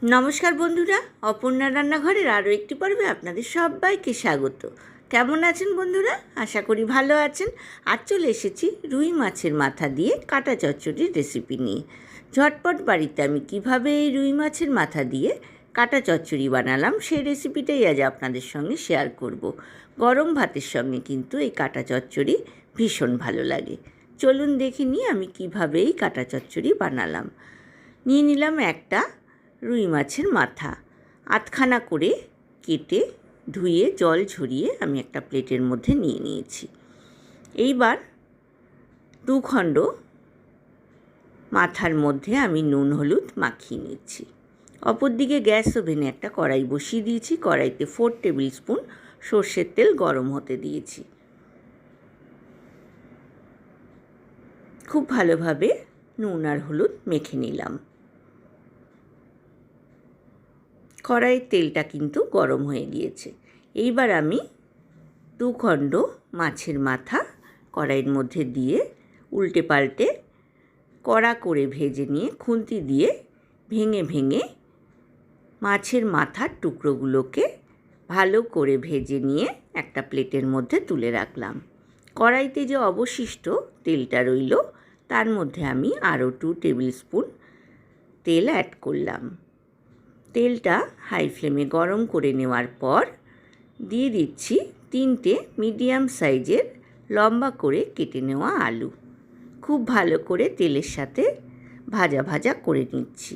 নমস্কার বন্ধুরা, অপর্ণা রান্নাঘরের আরও একটি পর্বে আপনাদের সবাইকে স্বাগত। কেমন আছেন বন্ধুরা? আশা করি ভালো আছেন। আজ চলে এসেছি রুই মাছের মাথা দিয়ে কাটা চচ্চড়ির রেসিপি নিয়ে। ঝটপট বাড়িতে আমি কিভাবে এই রুই মাছের মাথা দিয়ে কাটা চচ্চড়ি বানালাম সেই রেসিপিটাই আজ আপনাদের সঙ্গে শেয়ার করব। গরম ভাতের সঙ্গে কিন্তু এই কাটা চচ্চড়ি ভীষণ ভালো লাগে। চলুন দেখে নিই আমি কিভাবে এই কাটা চচ্চড়ি বানালাম। নিয়ে নিলাম একটা রুই মাছের মাথা, আধখানা করে কেটে ধুয়ে জল ঝরিয়ে আমি একটা প্লেটের মধ্যে নিয়ে নিয়েছি। এইবার দুখণ্ড মাথার মধ্যে আমি নুন হলুদ মাখিয়ে নিচ্ছি। অপরদিকে গ্যাস ওভেনে একটা কড়াই বসিয়ে দিয়েছি। কড়াইতে 4 টেবিল স্পুন সর্ষের তেল গরম হতে দিয়েছি। খুব ভালোভাবে নুন আর হলুদ মেখে নিলাম। কড়াইয়ের তেলটা কিন্তু গরম হয়ে গিয়েছে। এইবার আমি দুখণ্ড মাছের মাথা কড়াইয়ের মধ্যে দিয়ে উল্টে পাল্টে কড়া করে ভেজে নিয়ে খুন্তি দিয়ে ভেঙে ভেঙে মাছের মাথার টুকরোগুলোকে ভালো করে ভেজে নিয়ে একটা প্লেটের মধ্যে তুলে রাখলাম। কড়াইতে যে অবশিষ্ট তেলটা রইল তার মধ্যে আমি আরও 2 টেবিল স্পুন তেল অ্যাড করলাম। তেলটা হাই ফ্লেমে গরম করে নেওয়ার পর দিয়ে দিচ্ছি 3টে মিডিয়াম সাইজের লম্বা করে কেটে নেওয়া আলু। খুব ভালো করে তেলের সাথে ভাজা ভাজা করে নিচ্ছি।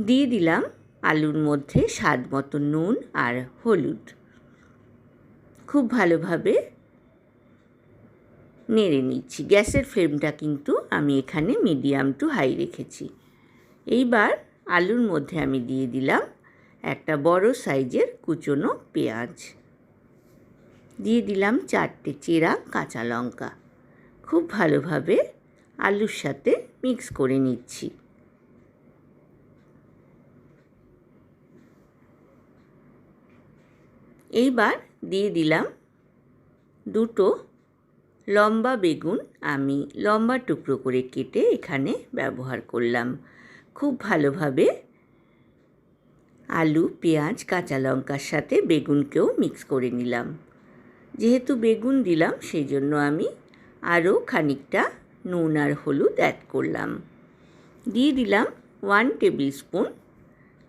দিয়ে দিলাম আলুর মধ্যে স্বাদ মতো নুন আর হলুদ। খুব ভালোভাবে নেড়ে নিচ্ছি। গ্যাসের ফ্লেমটা কিন্তু আমি এখানে মিডিয়াম টু হাই রেখেছি। এইবার আলুর মধ্যে আমি দিয়ে দিলাম একটা বড় সাইজের কুচনো পেঁয়াজ, দিয়ে দিলাম 4টে চেরা কাঁচা লঙ্কা। খুব ভালোভাবে আলুর সাথে মিক্স করে নিচ্ছি। এইবার দিয়ে দিলাম 2টো লম্বা বেগুন, আমি লম্বা টুকরো করে কেটে এখানে ব্যবহার করলাম। খুব ভালোভাবে আলু, পেঁয়াজ, কাঁচা লঙ্কার সাথে বেগুনকেও মিক্স করে নিলাম। যেহেতু বেগুন দিলাম সেই জন্য আমি আরও খানিকটা নুন আর হলুদ অ্যাড করলাম। দিয়ে দিলাম 1 টেবিল স্পুন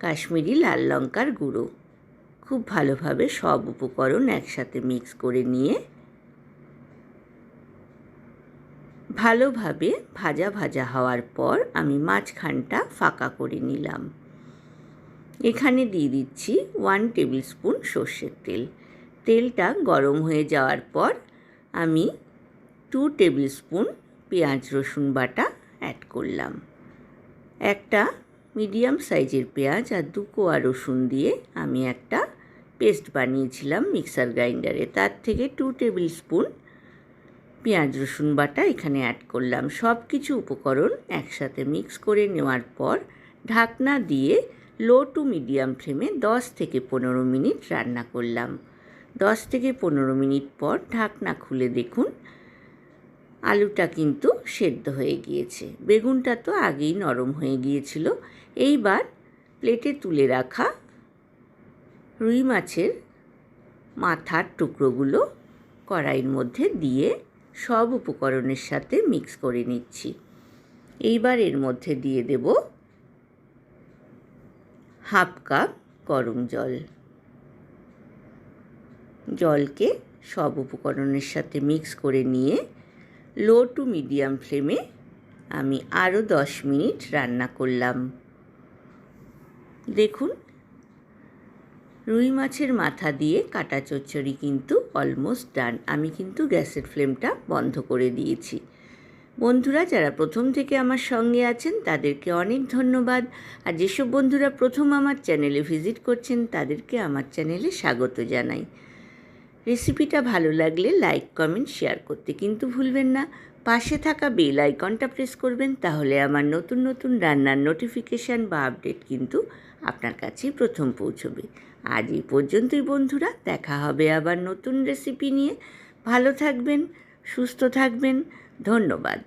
কাশ্মীরি লাল লঙ্কার গুঁড়ো। খুব ভালোভাবে সব উপকরণ একসাথে মিক্স করে নিয়ে ভালোভাবে ভাজা ভাজা হওয়ার পর আমি মাঝখানটা ফাঁকা করে নিলাম। এখানে দিয়ে দিচ্ছি 1 টেবিল স্পুন সর্ষের তেল। তেলটা গরম হয়ে যাওয়ার পর আমি 2 টেবিল স্পুন পেঁয়াজ রসুন বাটা অ্যাড করলাম। একটা মিডিয়াম সাইজের পেঁয়াজ আর 2 কোয়া রসুন দিয়ে আমি একটা পেস্ট বানিয়েছিলাম মিক্সার গ্রাইন্ডারে। তার থেকে 2 টেবিল স্পুন পেঁয়াজ রসুন বাটা এখানে অ্যাড করলাম। সব কিছু উপকরণ একসাথে মিক্স করে নেওয়ার পর ঢাকনা দিয়ে লো টু মিডিয়াম ফ্লেমে 10 থেকে 15 মিনিট রান্না করলাম। 10 থেকে 15 মিনিট পর ঢাকনা খুলে দেখুন আলুটা কিন্তু সেদ্ধ হয়ে গিয়েছে। বেগুনটা তো আগেই নরম হয়ে গিয়েছিল। এইবার প্লেটে তুলে রাখা রুই মাছের মাথার টুকরোগুলো কড়াইয়ের মধ্যে দিয়ে সব উপকরণের সাথে মিক্স করে নিচ্ছি। এইবার এর মধ্যে দিয়ে দেব 1/2 কাপ গরম জল। জলকে সব উপকরণের সাথে মিক্স করে নিয়ে লো টু মিডিয়াম ফ্লেমে আমি আরও 10 মিনিট রান্না করলাম। দেখুন রুই মাছের মাথা দিয়ে কাটা চচ্চড়ি কিন্তু অলমোস্ট ডান। আমি কিন্তু গ্যাসের ফ্লেমটা বন্ধ করে দিয়েছি। বন্ধুরা যারা প্রথম থেকে আমার সঙ্গে আছেন তাদেরকে অনেক ধন্যবাদ। আর যেসব বন্ধুরা প্রথম আমার চ্যানেলে ভিজিট করছেন তাদেরকে আমার চ্যানেলে স্বাগত জানাই। রেসিপিটা ভালো লাগলে লাইক, কমেন্ট, শেয়ার করতে কিন্তু ভুলবেন না। পাশে থাকা বেল আইকনটা প্রেস করবেন, তাহলে আমার নতুন নতুন রান্নার নোটিফিকেশান বা আপডেট কিন্তু আপনার কাছেই প্রথম পৌঁছবে। আজ এই পর্যন্তই বন্ধুরা, দেখা হবে আবার নতুন রেসিপি নিয়ে। ভালো থাকবেন, সুস্থ থাকবেন। ধন্যবাদ।